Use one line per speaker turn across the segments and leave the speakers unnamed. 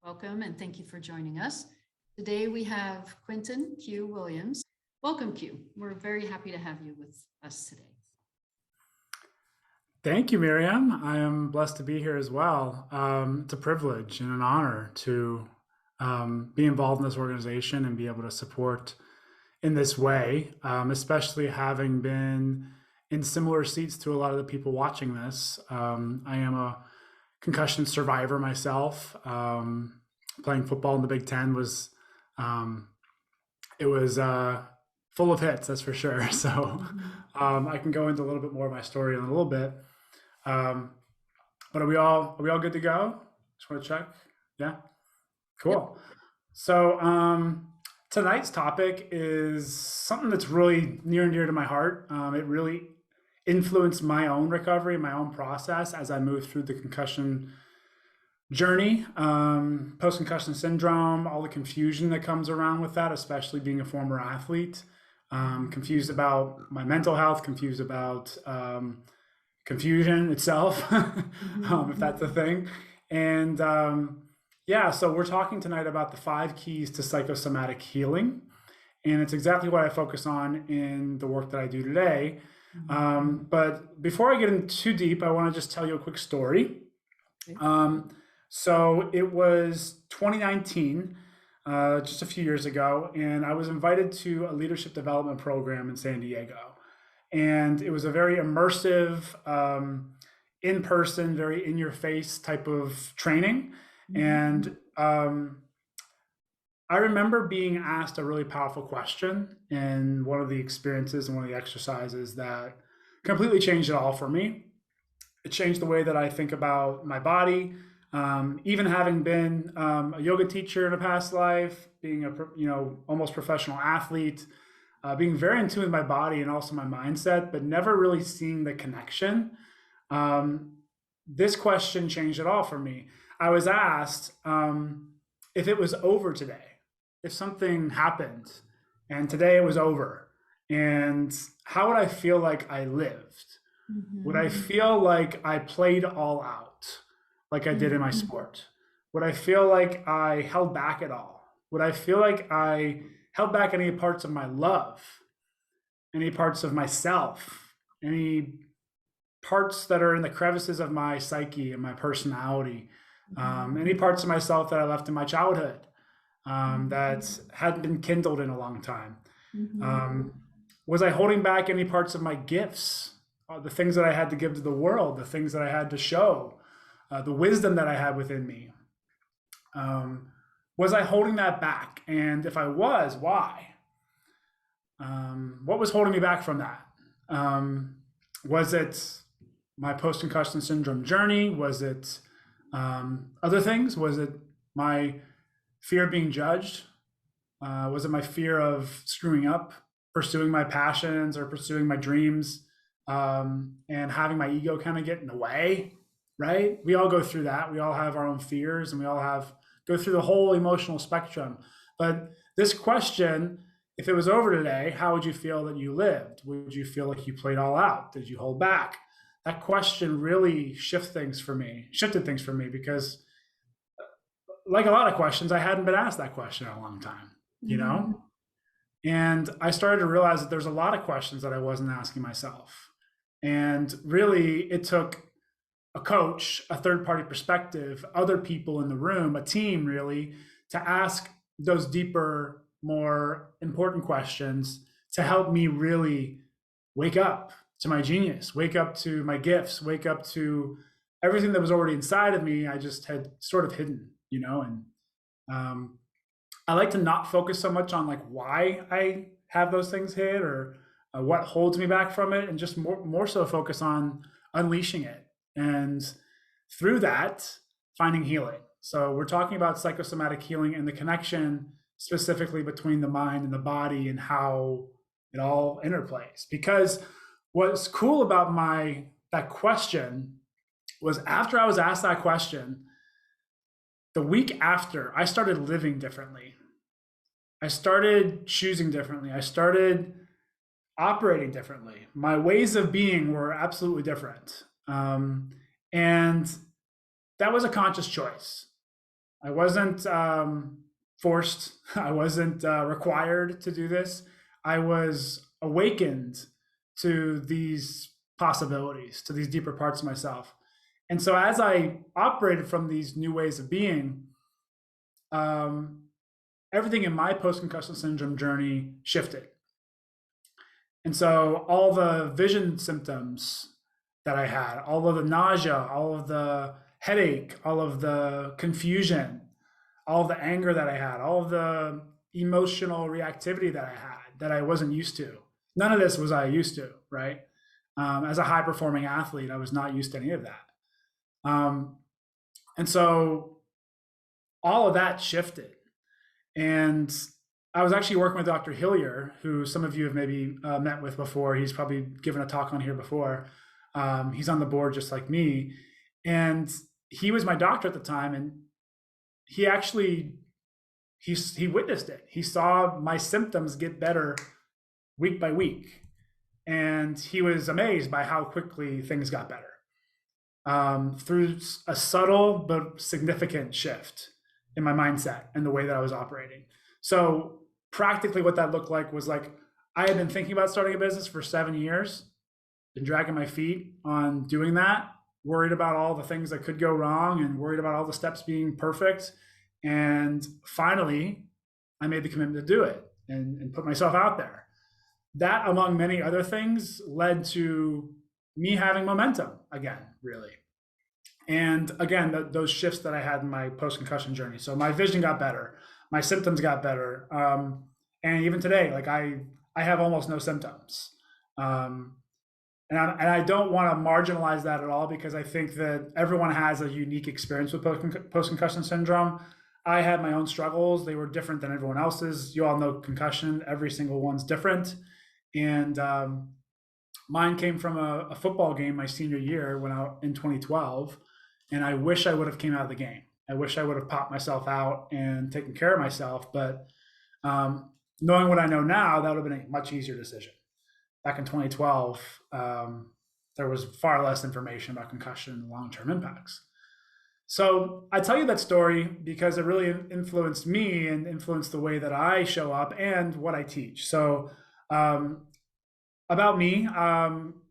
Welcome and thank you for joining us. Today we have Quentin Q. Williams. Welcome, Q. We're very happy to have you with us today.
Thank you, Miriam. I am blessed to be here as well. It's a privilege and an honor to be involved in this organization and be able to support in this way, especially having been in similar seats to a lot of the people watching this. I am a concussion survivor myself. Playing football in the Big Ten was full of hits, that's for sure. So I can go into a little bit more of my story in a little bit. But are we all good to go? Just want to check. Yeah, cool. Yep. So tonight's topic is something that's really near and dear to my heart. It really influenced my own recovery, my own process as I moved through the concussion journey, post-concussion syndrome, all the confusion that comes around with that, especially being a former athlete, confused about my mental health, confused about confusion itself, if that's a thing. And yeah, so we're talking tonight about the 5 keys to psychosomatic healing. And it's exactly what I focus on in the work that I do today. But before I get in too deep, I want to just tell you a quick story. So it was 2019, just a few years ago, and I was invited to a leadership development program in San Diego. And it was a very immersive, in-person, very in-your-face type of training. And I remember being asked a really powerful question in one of the experiences and one of the exercises that completely changed it all for me. It changed the way that I think about my body. Even having been a yoga teacher in a past life, being a almost professional athlete, being very in tune with my body and also my mindset, but never really seeing the connection. This question changed it all for me. I was asked if it was over today, if something happened and today it was over, and how would I feel like I lived? Would I feel like I played all out like I did in my sport? Would I feel like I held back at all? Would I feel like I held back any parts of my love, any parts of myself, any parts that are in the crevices of my psyche and my personality, any parts of myself that I left in my childhood that hadn't been kindled in a long time? Was I holding back any parts of my gifts, the things that I had to give to the world, the things that I had to show, the wisdom that I had within me? Was I holding that back? And if I was, why? What was holding me back from that? Was it my post-concussion syndrome journey? Was it other things? Was it my fear of being judged? Was it my fear of screwing up, pursuing my passions or pursuing my dreams, and having my ego kind of get in the way? Right? We all go through that. We all have our own fears, and we all go through the whole emotional spectrum. But this question, if it was over today, how would you feel that you lived? Would you feel like you played all out? Did you hold back? That question really shifted things for me because, like a lot of questions, I hadn't been asked that question in a long time, you know? And I started to realize that there's a lot of questions that I wasn't asking myself. And really, it took a coach, a third-party perspective, other people in the room, a team really, to ask those deeper, more important questions to help me really wake up to my genius, wake up to my gifts, wake up to everything that was already inside of me. I just had sort of hidden, and I like to not focus so much on like why I have those things hid or what holds me back from it, and just more so focus on unleashing it. And through that, finding healing. So we're talking about psychosomatic healing and the connection specifically between the mind and the body and how it all interplays. Because what's cool about that question was after I was asked that question, the week after, I started living differently. I started choosing differently. I started operating differently. My ways of being were absolutely different. And that was a conscious choice. I wasn't forced. I wasn't required to do this. I was awakened to these possibilities, to these deeper parts of myself. And so as I operated from these new ways of being, everything in my post-concussion syndrome journey shifted. And so all the vision symptoms that I had, all of the nausea, all of the headache, all of the confusion, all of the anger that I had, all of the emotional reactivity that I had that I wasn't used to. None of this was I used to, right? As a high performing athlete, I was not used to any of that. And so all of that shifted. And I was actually working with Dr. Hillier, who some of you have maybe met with before. He's probably given a talk on here before. He's on the board just like me. And he was my doctor at the time. And he actually, he witnessed it. He saw my symptoms get better week by week. And he was amazed by how quickly things got better through a subtle but significant shift in my mindset and the way that I was operating. So practically what that looked like was like, I had been thinking about starting a business for 7 years, been dragging my feet on doing that, worried about all the things that could go wrong and worried about all the steps being perfect. And finally, I made the commitment to do it and put myself out there. That, among many other things, led to me having momentum again, really. And again, those shifts that I had in my post-concussion journey. So my vision got better, my symptoms got better. And even today, like I have almost no symptoms. And I don't want to marginalize that at all, because I think that everyone has a unique experience with post-concussion syndrome. I had my own struggles. They were different than everyone else's. You all know concussion, every single one's different. And mine came from a football game my senior year in 2012. And I wish I would have came out of the game. I wish I would have popped myself out and taken care of myself. But knowing what I know now, that would have been a much easier decision. Back in 2012, there was far less information about concussion and long-term impacts. So I tell you that story because it really influenced me and influenced the way that I show up and what I teach. So about me,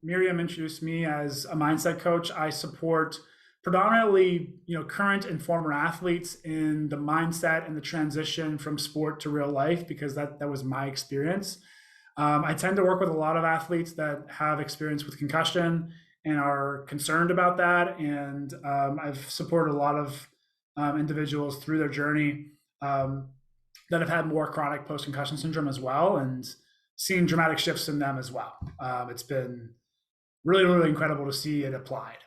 Miriam introduced me as a mindset coach. I support predominantly, current and former athletes in the mindset and the transition from sport to real life, because that was my experience. I tend to work with a lot of athletes that have experience with concussion and are concerned about that. And I've supported a lot of individuals through their journey that have had more chronic post-concussion syndrome as well, and seen dramatic shifts in them as well. It's been really, really incredible to see it applied.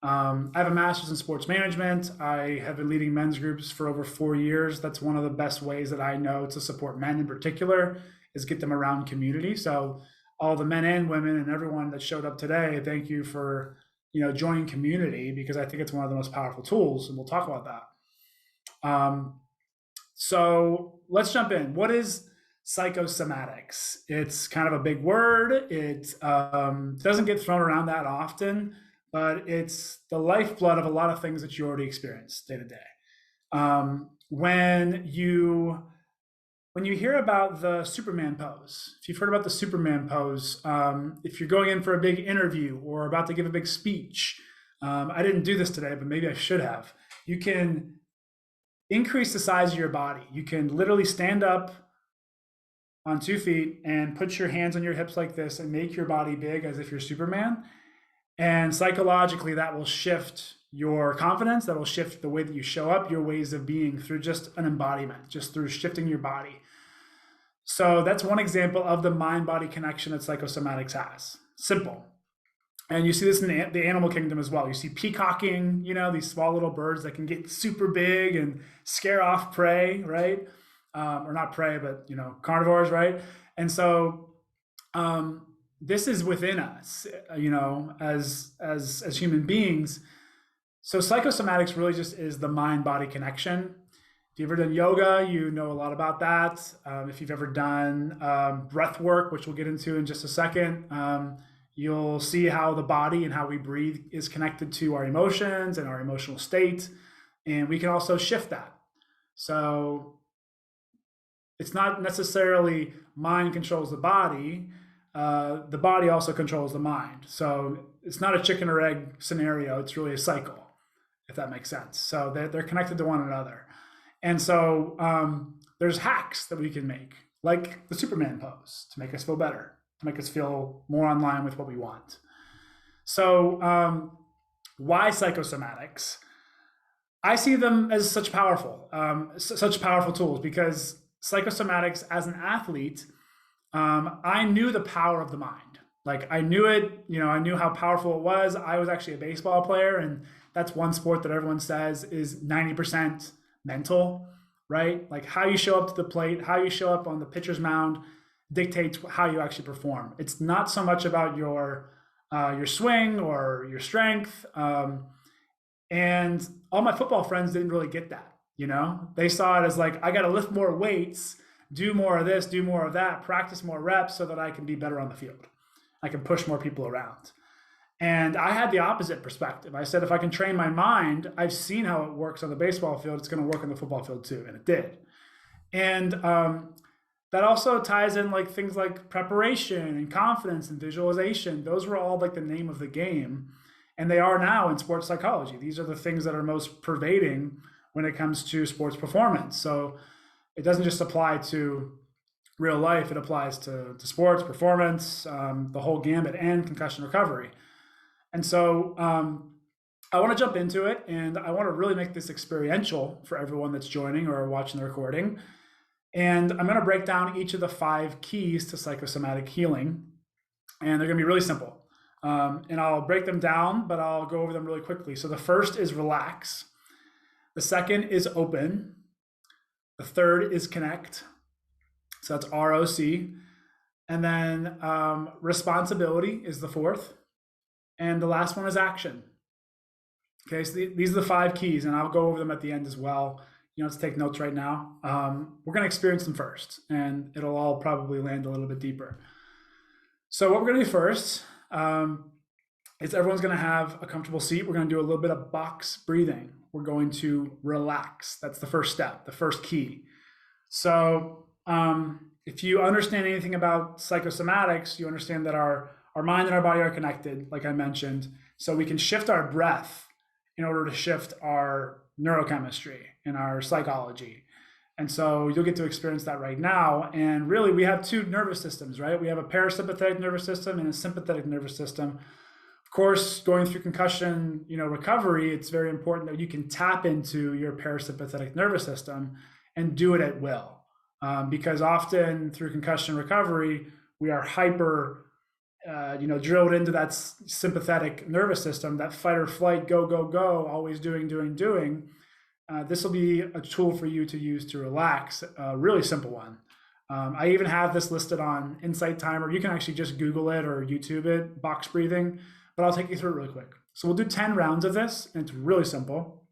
I have a master's in sports management. I have been leading men's groups for over 4 years. That's one of the best ways that I know to support men in particular, is get them around community. So all the men and women and everyone that showed up today, thank you for joining community, because I think it's one of the most powerful tools, and we'll talk about that. So let's jump in. What is psychosomatics? It's kind of a big word. It doesn't get thrown around that often, but it's the lifeblood of a lot of things that you already experience day to day. When you hear about the Superman pose, if you've heard about the Superman pose, if you're going in for a big interview or about to give a big speech, I didn't do this today, but maybe I should have. You can increase the size of your body. You can literally stand up on 2 feet and put your hands on your hips like this and make your body big as if you're Superman. And psychologically, that will shift your confidence. That will shift the way that you show up, your ways of being, through just an embodiment, just through shifting your body. So that's one example of the mind-body connection that psychosomatics has. Simple. And you see this in the animal kingdom as well. You see peacocking, these small little birds that can get super big and scare off prey, right? Or not prey, but, carnivores, right? And so this is within us, as human beings. So psychosomatics really just is the mind-body connection. If you've ever done yoga, you know a lot about that. If you've ever done breath work, which we'll get into in just a second, You'll see how the body and how we breathe is connected to our emotions and our emotional state. And we can also shift that. So it's not necessarily mind controls the body also controls the mind. So it's not a chicken or egg scenario. It's really a cycle, if that makes sense. So they're connected to one another. And so there's hacks that we can make, like the Superman pose, to make us feel better, to make us feel more in line with what we want. So why psychosomatics? I see them as such powerful tools because psychosomatics, as an athlete, I knew the power of the mind. Like I knew it, I knew how powerful it was. I was actually a baseball player, and that's one sport that everyone says is 90% mental, right? Like how you show up to the plate, how you show up on the pitcher's mound dictates how you actually perform. It's not so much about your swing or your strength. And all my football friends didn't really get that. They saw it as like, I got to lift more weights, do more of this, do more of that, practice more reps so that I can be better on the field. I can push more people around. And I had the opposite perspective. I said, if I can train my mind, I've seen how it works on the baseball field, it's going to work on the football field too. And it did. And that also ties in like things like preparation and confidence and visualization. Those were all like the name of the game. And they are now in sports psychology. These are the things that are most pervading when it comes to sports performance. So it doesn't just apply to real life. It applies to sports performance, the whole gambit, and concussion recovery. And so I want to jump into it, and I want to really make this experiential for everyone that's joining or watching the recording. And I'm going to break down each of the 5 keys to psychosomatic healing, and they're going to be really simple. And I'll break them down, but I'll go over them really quickly. So the first is relax. The second is open. The third is connect. So that's ROC. And then responsibility is the fourth. And the last one is action. Okay, so these are the 5 keys, and I'll go over them at the end as well. You don't have to take notes right now. We're going to experience them first, and it'll all probably land a little bit deeper. So what we're going to do first is everyone's going to have a comfortable seat. We're going to do a little bit of box breathing. We're going to relax. That's the first step, the first key. So if you understand anything about psychosomatics, you understand that our mind and our body are connected, like I mentioned. So we can shift our breath in order to shift our neurochemistry and our psychology. And so you'll get to experience that right now. And really, we have 2 nervous systems, right? We have a parasympathetic nervous system and a sympathetic nervous system. Of course, going through concussion, recovery, it's very important that you can tap into your parasympathetic nervous system and do it at will. Because often through concussion recovery, we are hyper, drilled into that sympathetic nervous system, that fight or flight, go, go, go, always doing. This will be a tool for you to use to relax, a really simple one. I even have this listed on Insight Timer. You can actually just Google it or YouTube it, box breathing, but I'll take you through it really quick. So we'll do 10 rounds of this, and it's really simple.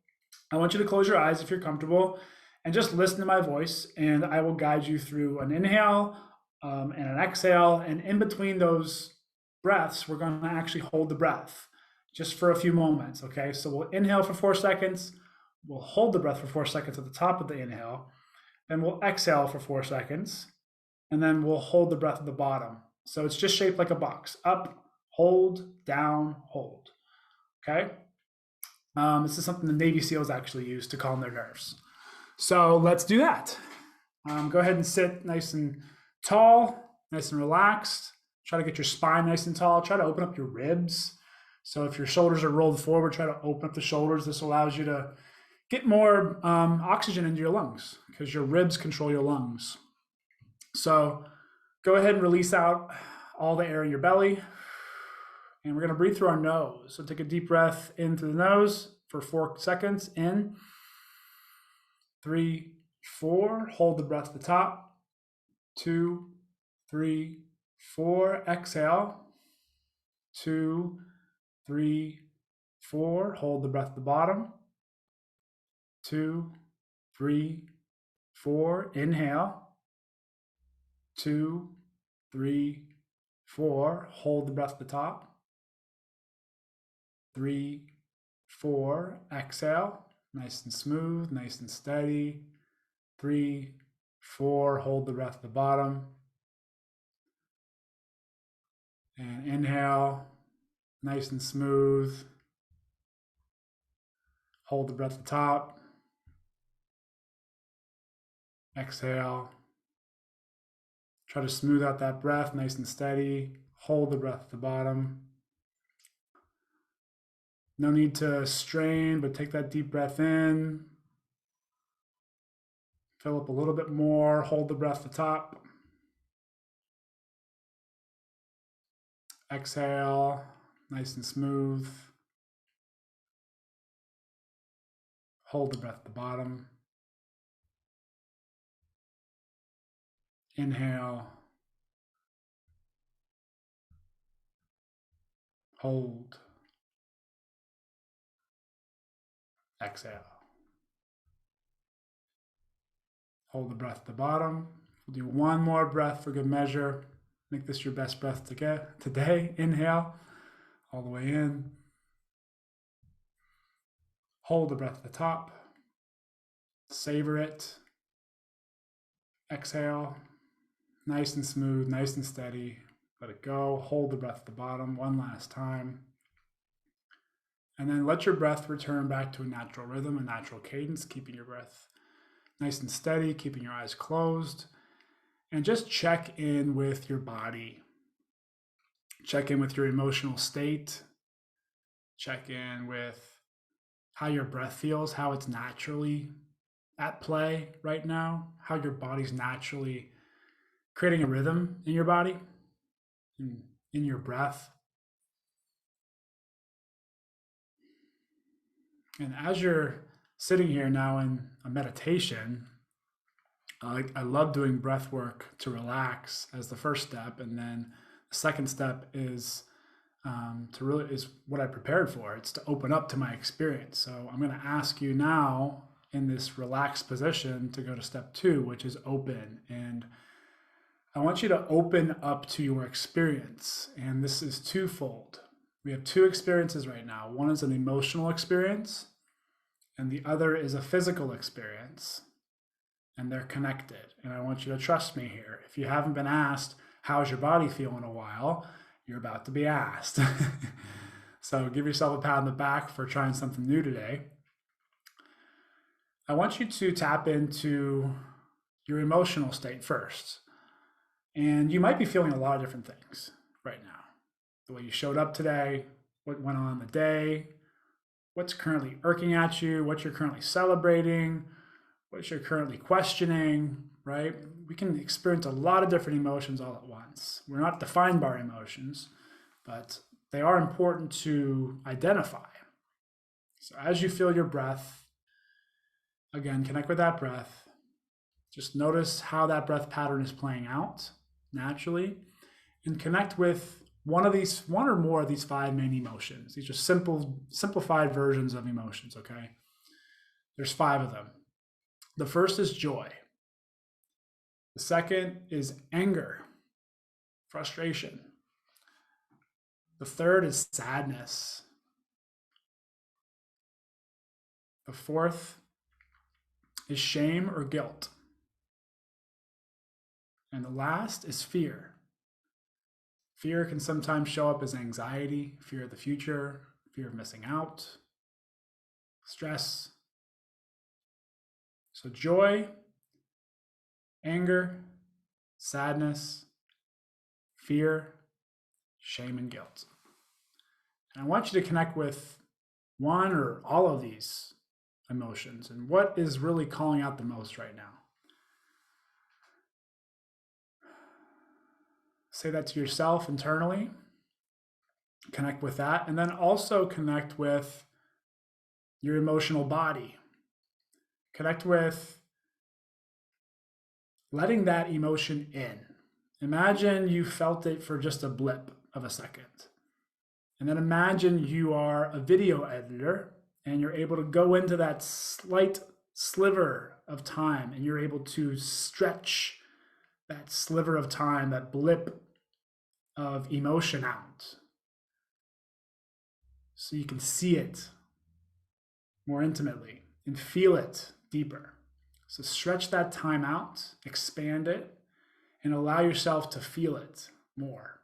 I want you to close your eyes if you're comfortable and just listen to my voice, and I will guide you through an inhale and an exhale. And in between those breaths, we're going to actually hold the breath just for a few moments, okay? So we'll inhale for 4 seconds. We'll hold the breath for 4 seconds at the top of the inhale. Then we'll exhale for 4 seconds. And then we'll hold the breath at the bottom. So it's just shaped like a box. Up, hold, down, hold. Okay? This is something the Navy SEALs actually use to calm their nerves. So let's do that. Go ahead and sit nice and tall, nice and relaxed. Try to get your spine nice and tall. Try to open up your ribs. So if your shoulders are rolled forward, try to open up the shoulders. This allows you to get more oxygen into your lungs because your ribs control your lungs. So go ahead and release out all the air in your belly. And we're going to breathe through our nose. So take a deep breath in through the nose for 4 seconds. In. 3, 4. Hold the breath at the top. 2, 3, 4. Exhale. 2, 3, 4. Hold the breath at the bottom. 2, 3, 4. Inhale. 2, 3, 4, hold the breath at the top. 3, 4, exhale, nice and smooth, nice and steady. 3, 4, hold the breath at the bottom. And inhale, nice and smooth. Hold the breath at the top. Exhale. Try to smooth out that breath, nice and steady. Hold the breath at the bottom. No need to strain, but take that deep breath in. Fill up a little bit more. Hold the breath at the top. Exhale, nice and smooth. Hold the breath at the bottom. Inhale. Hold. Exhale. Hold the breath at the bottom. We'll do one more breath for good measure. Make this your best breath to get today. Inhale, all the way in. Hold the breath at the top. Savor it. Exhale. Nice and smooth, nice and steady. Let it go. Hold the breath at the bottom one last time. And then let your breath return back to a natural rhythm, a natural cadence, keeping your breath nice and steady, keeping your eyes closed. And just check in with your body. Check in with your emotional state. Check in with how your breath feels, how it's naturally at play right now, how your body's naturally creating a rhythm in your body, in your breath. And as you're sitting here now in a meditation, I love doing breath work to relax as the first step, and then the second step is is what I prepared for. It's to open up to my experience. So I'm going to ask you now in this relaxed position to go to step 2, which is open. And I want you to open up to your experience. And this is twofold. We have 2 experiences right now. One is an emotional experience, and the other is a physical experience. And they're connected. And I want you to trust me here. If you haven't been asked, how's your body feel in a while, you're about to be asked. So give yourself a pat on the back for trying something new today. I want you to tap into your emotional state first. And you might be feeling a lot of different things right now. The way you showed up today, what went on in the day, what's currently irking at you, what you're currently celebrating, what you're currently questioning, right? We can experience a lot of different emotions all at once. We're not defined by our emotions, but they are important to identify. So as you feel your breath, again, connect with that breath. Just notice how that breath pattern is playing out naturally, and connect with one or more of these 5 main emotions. These are simplified versions of emotions, okay? There's 5 of them. The first is joy. The second is anger, frustration. The third is sadness. The fourth is shame or guilt. And the last is fear. Fear can sometimes show up as anxiety, fear of the future, fear of missing out, stress. So joy, anger, sadness, fear, shame, and guilt. And I want you to connect with one or all of these emotions and what is really calling out the most right now. Say that to yourself internally. Connect with that. And then also connect with your emotional body. Connect with letting that emotion in. Imagine you felt it for just a blip of a second. And then imagine you are a video editor and you're able to go into that slight sliver of time and you're able to stretch that sliver of time, that blip of emotion out so you can see it more intimately and feel it deeper. So stretch that time out, expand it, and allow yourself to feel it more.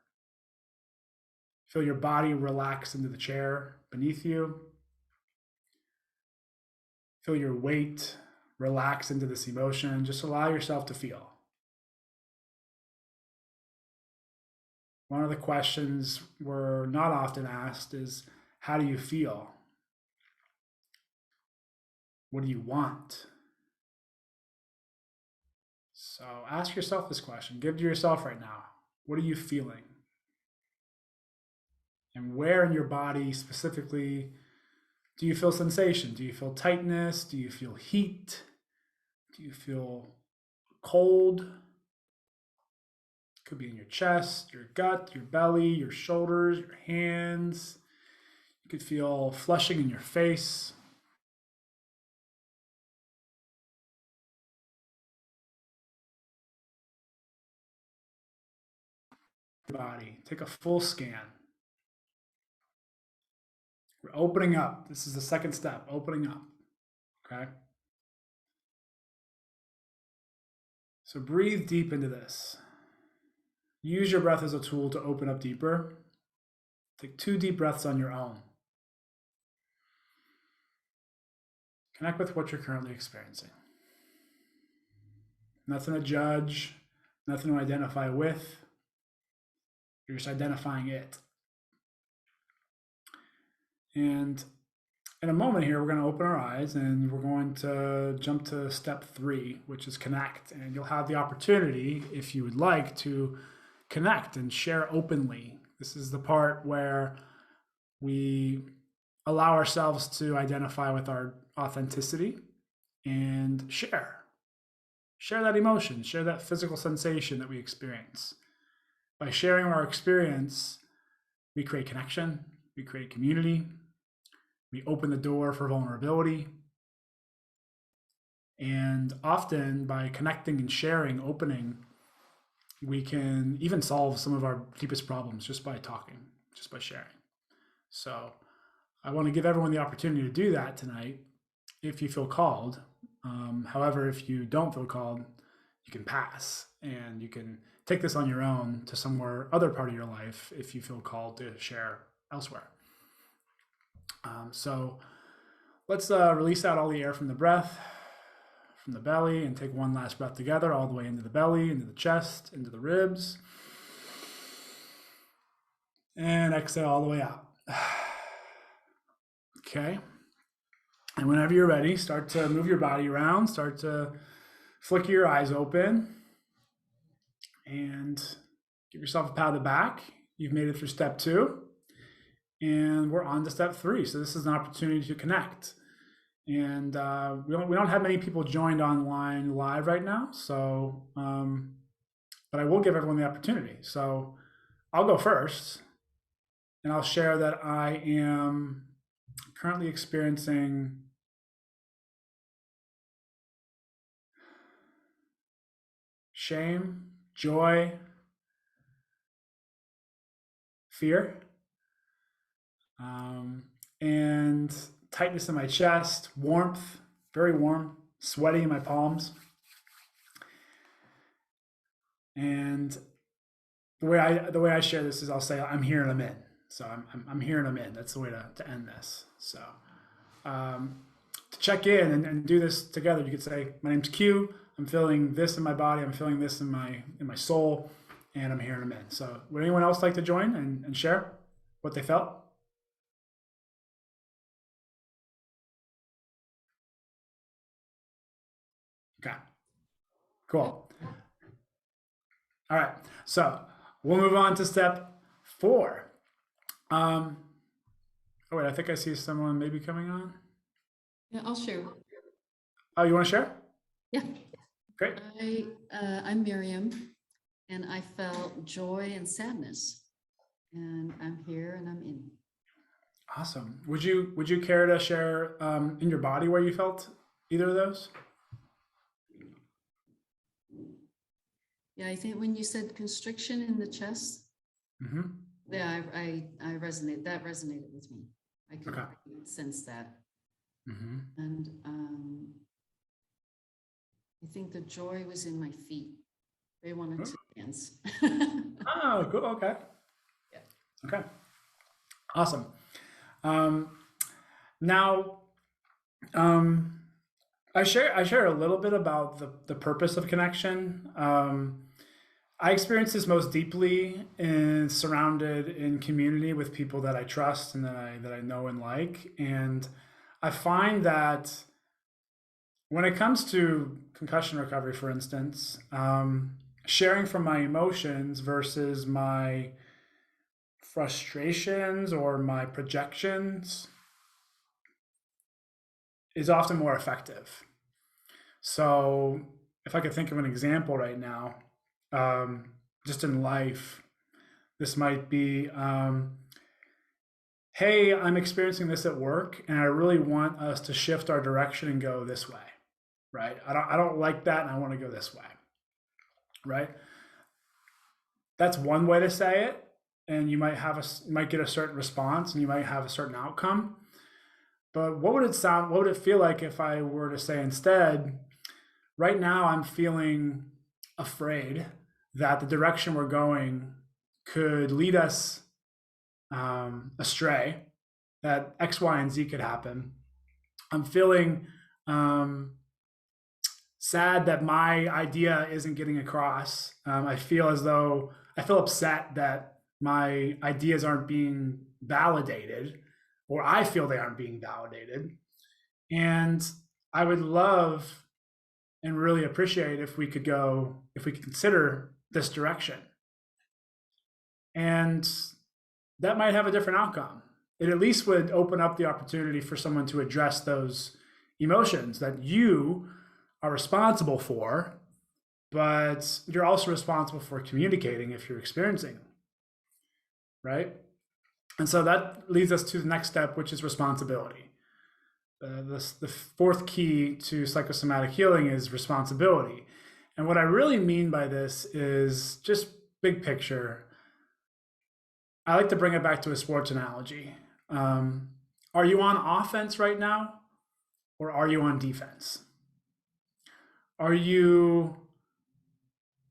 Feel your body relax into the chair beneath you. Feel your weight relax into this emotion. Just allow yourself to feel. One of the questions we're not often asked is, how do you feel? What do you want? So ask yourself this question. Give it to yourself right now. What are you feeling? And where in your body specifically do you feel sensation? Do you feel tightness? Do you feel heat? Do you feel cold? Could be in your chest, your gut, your belly, your shoulders, your hands. You could feel flushing in your face. Body. Take a full scan. We're opening up. This is the second step, opening up. Okay? So breathe deep into this. Use your breath as a tool to open up deeper. Take 2 deep breaths on your own. Connect with what you're currently experiencing. Nothing to judge, nothing to identify with. You're just identifying it. And in a moment here, we're going to open our eyes and we're going to jump to step 3, which is connect. And you'll have the opportunity, if you would like, to connect and share openly. This is the part where we allow ourselves to identify with our authenticity and share. Share that emotion, share that physical sensation that we experience. By sharing our experience, we create connection, we create community, we open the door for vulnerability. And often by connecting and sharing, opening, we can even solve some of our deepest problems just by talking, just by sharing. So I want to give everyone the opportunity to do that tonight if you feel called. However, if you don't feel called, you can pass and you can take this on your own to somewhere other part of your life if you feel called to share elsewhere. So let's release out all the air from the breath, from the belly, and take one last breath together all the way into the belly, into the chest, into the ribs. And exhale all the way out. Okay. And whenever you're ready, start to move your body around, start to flicker your eyes open, and give yourself a pat on the back. You've made it through step 2, and we're on to step 3. So this is an opportunity to connect. And we don't have many people joined online live right now, so but I will give everyone the opportunity. So I'll go first, and I'll share that I am currently experiencing shame, joy, fear, and tightness in my chest, warmth, very warm, sweaty in my palms. And the way I share this is I'll say I'm here and I'm in. So I'm here and I'm in. That's the way to end this. So to check in and do this together, you could say, my name's Q. I'm feeling this in my body. I'm feeling this in my soul, and I'm here and I'm in. So would anyone else like to join and share what they felt? Okay, cool. All right, so we'll move on to step 4. Oh wait, I think I see someone maybe coming on.
Yeah, I'll share.
Oh, you want to share?
Yeah.
Great.
I'm Miriam, and I felt joy and sadness, and I'm here and I'm in.
Awesome. Would you care to share in your body where you felt either of those?
Yeah, I think when you said constriction in the chest,
Mm-hmm.
Yeah, I resonate. That resonated with me. I could
Okay.
sense that.
Mm-hmm.
And I think the joy was in my feet. They wanted to dance.
Oh, cool. Okay.
Yeah.
Okay. Awesome. Um, now, I share a little bit about the purpose of connection. I experience this most deeply in surrounded in community with people that I trust and that I know and like. And I find that when it comes to concussion recovery, for instance, sharing from my emotions versus my frustrations or my projections is often more effective. So, if I could think of an example right now, just in life, this might be, hey, I'm experiencing this at work, and I really want us to shift our direction and go this way, right? I don't like that, and I want to go this way, right? That's one way to say it, and you might get a certain response, and you might have a certain outcome. But what would it sound? What would it feel like if I were to say instead, right now I'm feeling afraid that the direction we're going could lead us astray, that X, Y, and Z could happen. I'm feeling sad that my idea isn't getting across. I feel upset that my ideas aren't being validated, or I feel they aren't being validated. And I would love and really appreciate if we could consider this direction. And that might have a different outcome. It at least would open up the opportunity for someone to address those emotions that you are responsible for, but you're also responsible for communicating if you're experiencing them, right? And so that leads us to the next step, which is responsibility. The fourth key to psychosomatic healing is responsibility. And what I really mean by this is just big picture. I like to bring it back to a sports analogy. Are you on offense right now, or are you on defense? Are you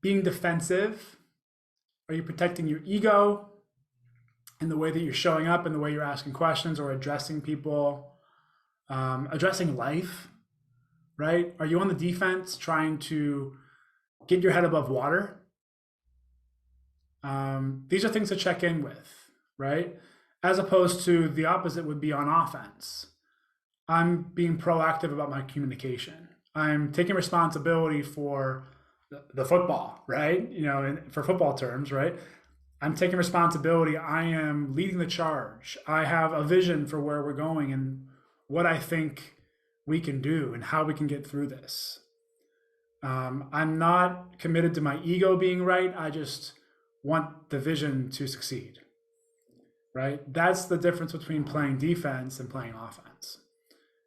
being defensive? Are you protecting your ego in the way that you're showing up, in the way you're asking questions or addressing people, addressing life, right? Are you on the defense trying to get your head above water? These are things to check in with, right? As opposed to the opposite would be on offense. I'm being proactive about my communication. I'm taking responsibility for the football, right? For football terms, right? I'm taking responsibility. I am leading the charge. I have a vision for where we're going and what I think we can do and how we can get through this. I'm not committed to my ego being right. I just want the vision to succeed, right? That's the difference between playing defense and playing offense.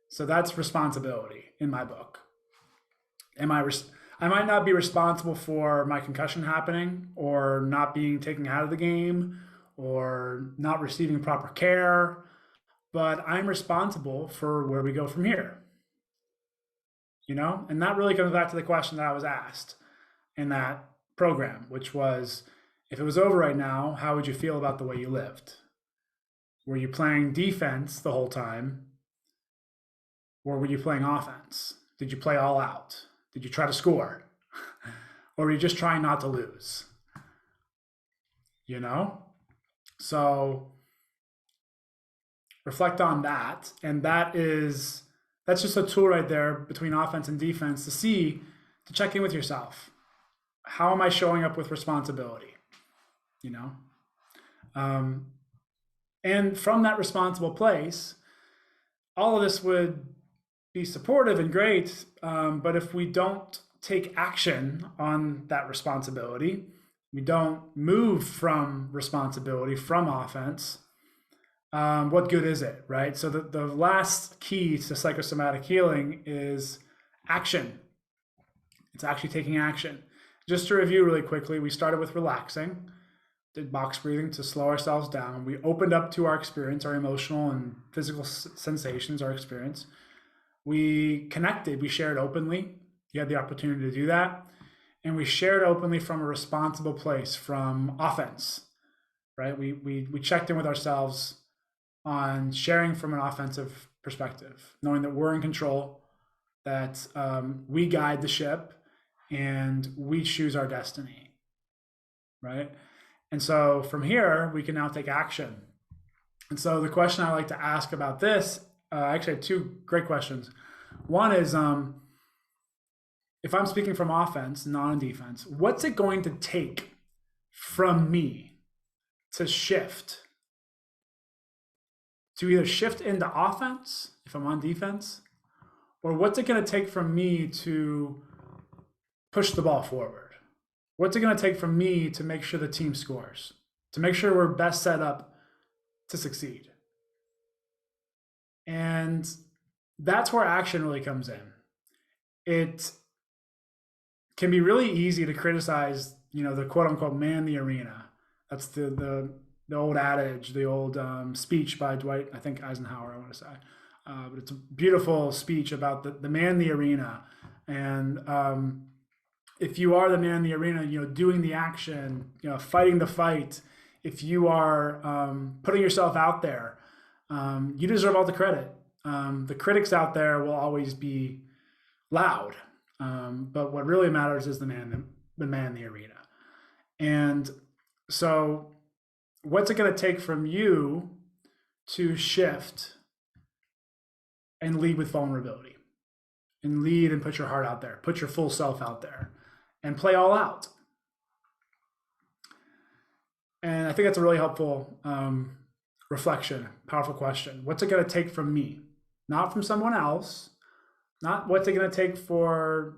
So that's responsibility in my book. I might not be responsible for my concussion happening or not being taken out of the game or not receiving proper care, but I'm responsible for where we go from here. And that really comes back to the question that I was asked in that program, which was, if it was over right now, how would you feel about the way you lived? Were you playing defense the whole time? Or were you playing offense? Did you play all out? Did you try to score? Or were you just trying not to lose? So reflect on that. And that's just a tool right there between offense and defense to check in with yourself. How am I showing up with responsibility? And from that responsible place, all of this would be supportive and great. But if we don't take action on that responsibility, we don't move from responsibility, from offense, what good is it, right? So the last key to psychosomatic healing is action. It's actually taking action. Just to review really quickly, we started with relaxing. did box breathing to slow ourselves down. We opened up to our experience, our emotional and physical sensations, our experience. We connected, we shared openly. You had the opportunity to do that. And we shared openly from a responsible place, from offense, right? We checked in with ourselves on sharing from an offensive perspective, knowing that we're in control, that we guide the ship and we choose our destiny, right? And so from here, we can now take action. And so the question I like to ask about this, I actually have two great questions. One is, if I'm speaking from offense, not on defense, what's it going to take from me to shift? To either shift into offense if I'm on defense, or what's it going to take from me to push the ball forward? What's it going to take from me to make sure the team scores, to make sure we're best set up to succeed? And that's where action really comes in. It can be really easy to criticize, the quote unquote man the arena. That's the old adage, the old speech by Dwight, I think Eisenhower, I want to say. But it's a beautiful speech about the man the arena. And if you are the man in the arena, doing the action, fighting the fight, if you are putting yourself out there, you deserve all the credit. The critics out there will always be loud, but what really matters is the man in the arena. And so what's it going to take from you to shift and lead with vulnerability, and lead and put your heart out there, put your full self out there, and play all out? And I think that's a really helpful reflection, powerful question. What's it going to take from me? Not from someone else, not what's it going to take for,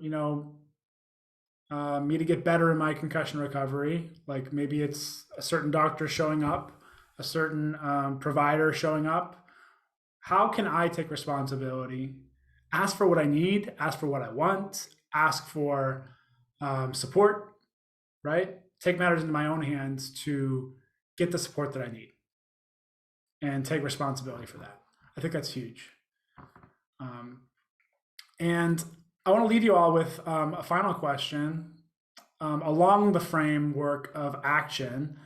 me to get better in my concussion recovery. Like maybe it's a certain doctor showing up, a certain provider showing up. How can I take responsibility, ask for what I need, ask for what I want, ask for support, right? Take matters into my own hands to get the support that I need and take responsibility for that. I think that's huge. And I want to leave you all with a final question along the framework of action,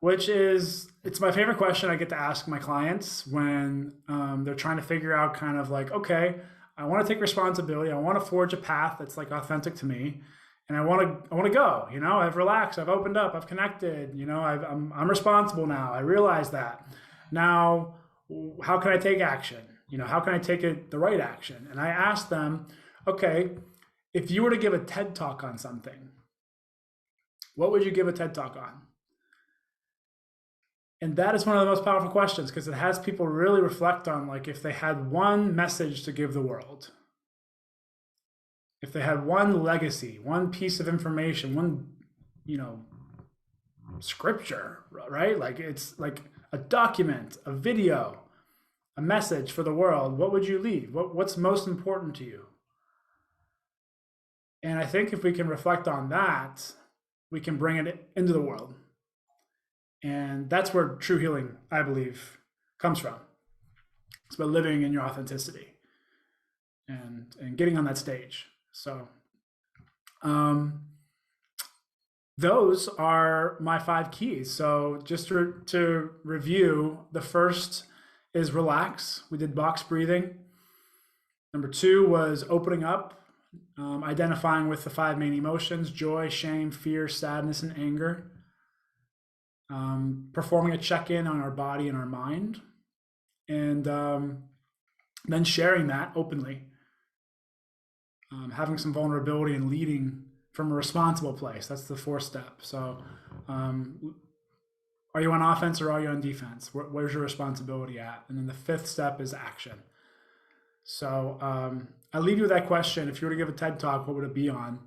which is, it's my favorite question I get to ask my clients when they're trying to figure out kind of like, okay, I want to take responsibility. I want to forge a path that's like authentic to me. And I want to go, I've relaxed, I've opened up, I've connected, I'm responsible now. I realize that. Now, how can I take action? How can I take the right action? And I asked them, okay, if you were to give a TED Talk on something, what would you give a TED Talk on? And that is one of the most powerful questions, because it has people really reflect on, like, if they had one message to give the world, if they had one legacy, one piece of information, one, scripture, right? Like it's like a document, a video, a message for the world, what would you leave? What's most important to you? And I think if we can reflect on that, we can bring it into the world. And that's where true healing, I believe, comes from. It's about living in your authenticity and getting on that stage. So those are my 5 keys. So just to review, the first is relax. We did box breathing. Number 2 was opening up, identifying with the 5 main emotions: joy, shame, fear, sadness, and anger. Performing a check-in on our body and our mind, and then sharing that openly. Having some vulnerability and leading from a responsible place. That's the 4th step. So are you on offense or are you on defense? Where's your responsibility at? And then the 5th step is action. So I leave you with that question. If you were to give a TED Talk, what would it be on?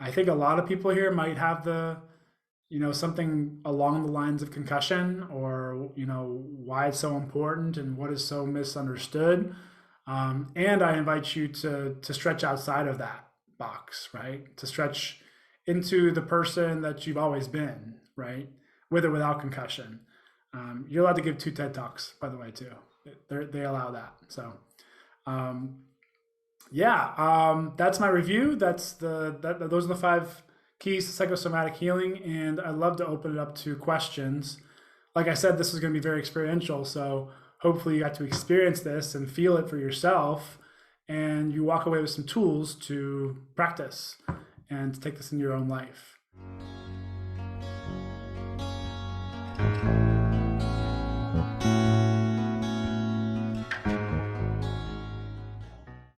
I think a lot of people here might have something along the lines of concussion, or, why it's so important and what is so misunderstood. And I invite you to stretch outside of that box, right? To stretch into the person that you've always been, right? with or without concussion. You're allowed to give 2 TED Talks, by the way, too. They allow that. So, that's my review. Those are the 5 keys to psychosomatic healing, and I'd love to open it up to questions. Like I said, this is going to be very experiential, so hopefully you got to experience this and feel it for yourself, and you walk away with some tools to practice and to take this in your own life.